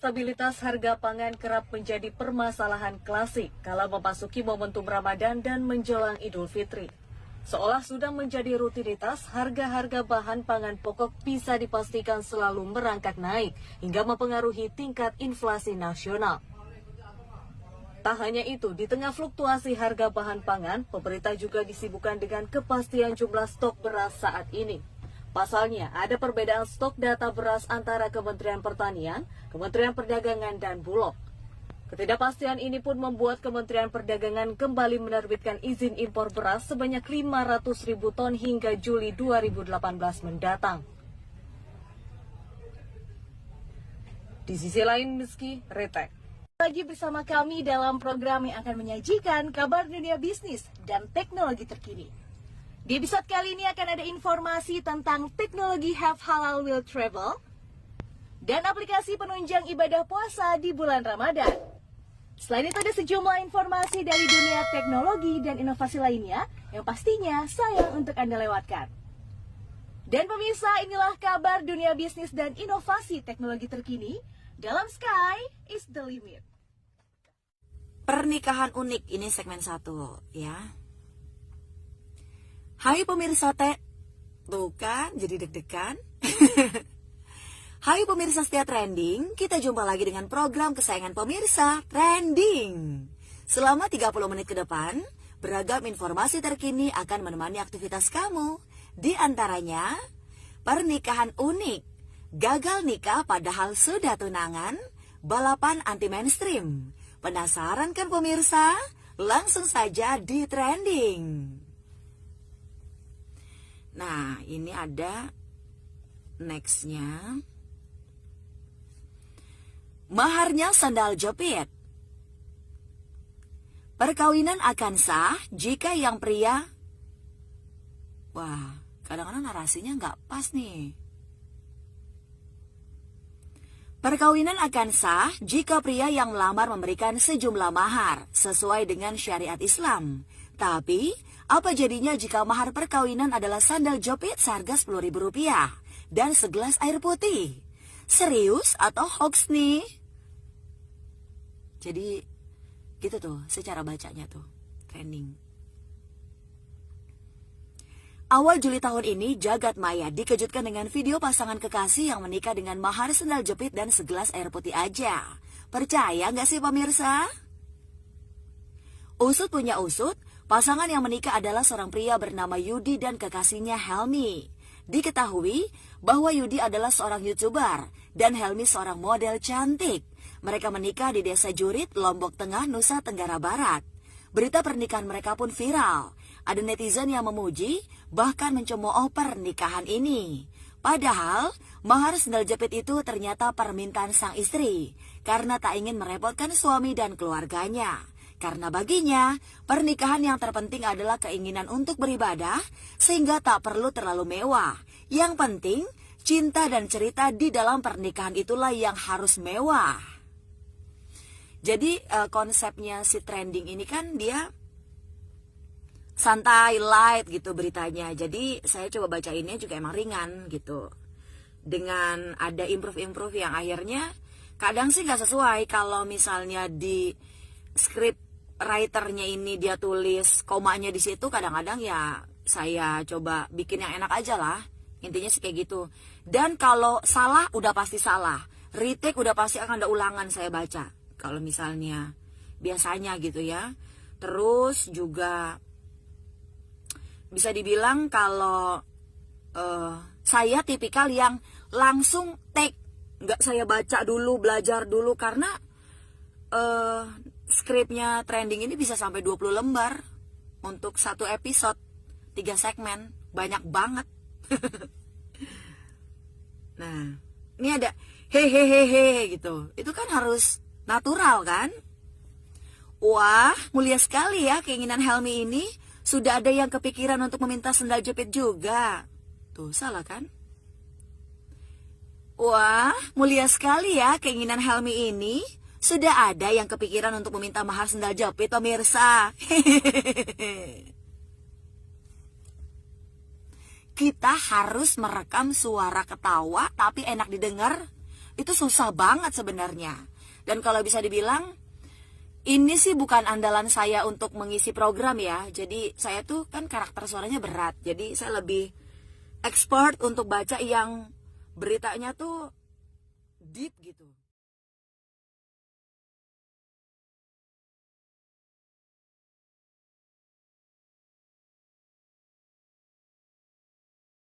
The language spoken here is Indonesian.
stabilitas harga pangan kerap menjadi permasalahan klasik kala memasuki momentum Ramadan dan menjelang Idul Fitri. Seolah sudah menjadi rutinitas, harga-harga bahan pangan pokok bisa dipastikan selalu merangkak naik hingga mempengaruhi tingkat inflasi nasional. Tak hanya itu, di tengah fluktuasi harga bahan pangan, pemerintah juga disibukkan dengan kepastian jumlah stok beras saat ini. Pasalnya, ada perbedaan stok data beras antara Kementerian Pertanian, Kementerian Perdagangan, dan Bulog. Ketidakpastian ini pun membuat Kementerian Perdagangan kembali menerbitkan izin impor beras sebanyak 500.000 ton hingga Juli 2018 mendatang. Di sisi lain, meski Retek lagi bersama kami dalam program yang akan menyajikan kabar dunia bisnis dan teknologi terkini. Di episode kali ini akan ada informasi tentang teknologi Have Halal Will Travel dan aplikasi penunjang ibadah puasa di bulan Ramadan. Selain itu ada sejumlah informasi dari dunia teknologi dan inovasi lainnya yang pastinya sayang untuk Anda lewatkan. Dan pemirsa, inilah kabar dunia bisnis dan inovasi teknologi terkini dalam Sky is the Limit. Pernikahan unik, ini segmen 1 ya. Hai pemirsa tuh kan jadi deg-degan. Hai pemirsa setia trending, kita jumpa lagi dengan program kesayangan pemirsa, Trending. Selama 30 menit ke depan, beragam informasi terkini akan menemani aktivitas kamu. Di antaranya, pernikahan unik, gagal nikah padahal sudah tunangan, balapan anti mainstream. Penasaran kan pemirsa? Langsung saja di Trending. Nah, ini ada nextnya. Maharnya sandal jepit. Perkawinan akan sah jika yang pria... Wah, kadang-kadang narasinya nggak pas nih. Perkawinan akan sah jika pria yang melamar memberikan sejumlah mahar sesuai dengan syariat Islam. Tapi, apa jadinya jika mahar perkawinan adalah sandal jepit seharga Rp10.000 dan segelas air putih? Serius atau hoax nih? Jadi, gitu tuh secara bacanya tuh, trending. Awal Juli tahun ini, jagat maya dikejutkan dengan video pasangan kekasih yang menikah dengan mahar sandal jepit dan segelas air putih aja. Percaya nggak sih pemirsa? Usut punya usut, pasangan yang menikah adalah seorang pria bernama Yudi dan kekasihnya Helmi. Diketahui bahwa Yudi adalah seorang YouTuber dan Helmi seorang model cantik. Mereka menikah di Desa Jurit, Lombok Tengah, Nusa Tenggara Barat. Berita pernikahan mereka pun viral. Ada netizen yang memuji, bahkan mencemooh pernikahan ini. Padahal, mahar sandal jepit itu ternyata permintaan sang istri, karena tak ingin merepotkan suami dan keluarganya. Karena baginya, pernikahan yang terpenting adalah keinginan untuk beribadah, sehingga tak perlu terlalu mewah. Yang penting, cinta dan cerita di dalam pernikahan itulah yang harus mewah. Jadi konsepnya si Trending ini kan dia santai, light gitu beritanya. Jadi saya coba bacainnya juga emang ringan gitu. Dengan ada improve-improve yang akhirnya kadang sih gak sesuai. Kalau misalnya di script writernya ini dia tulis komanya di situ, kadang-kadang ya saya coba bikin yang enak aja lah. Intinya sih kayak gitu. Dan kalau salah udah pasti salah. Retake udah pasti akan ada ulangan saya baca. Kalau misalnya biasanya gitu ya. Terus juga bisa dibilang kalau saya tipikal yang langsung take. Nggak saya baca dulu, belajar dulu. Karena skripnya Trending ini bisa sampai 20 lembar. Untuk satu episode 3 segmen. Banyak banget. Nah, ini ada hehehehe gitu. Itu kan harus natural kan? Wah, mulia sekali ya keinginan Helmi ini. Sudah ada yang kepikiran untuk meminta sandal jepit juga. Tuh, salah kan? Wah, mulia sekali ya keinginan Helmi ini. Sudah ada yang kepikiran untuk meminta mahar sandal jepit, pemirsa. Kita harus merekam suara ketawa tapi enak didengar. Itu susah banget sebenarnya. Dan kalau bisa dibilang, ini sih bukan andalan saya untuk mengisi program ya. Jadi saya tuh kan karakter suaranya berat. Jadi saya lebih expert untuk baca yang beritanya tuh deep gitu.